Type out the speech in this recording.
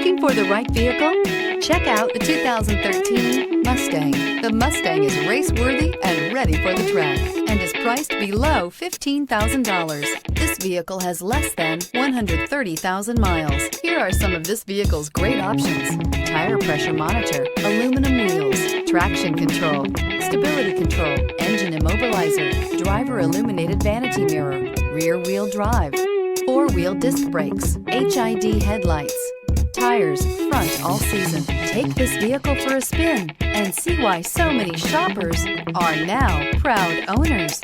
Looking for the right vehicle? Check out the 2013 Mustang. The Mustang is race-worthy and ready for the track and is priced below $15,000. This vehicle has less than 130,000 miles. Here are some of this vehicle's great options: tire pressure monitor, aluminum wheels, traction control, stability control, engine immobilizer, driver illuminated vanity mirror, rear wheel drive, four-wheel disc brakes, HID headlights, tires front all season. Take this vehicle for a spin and see why so many shoppers are now proud owners.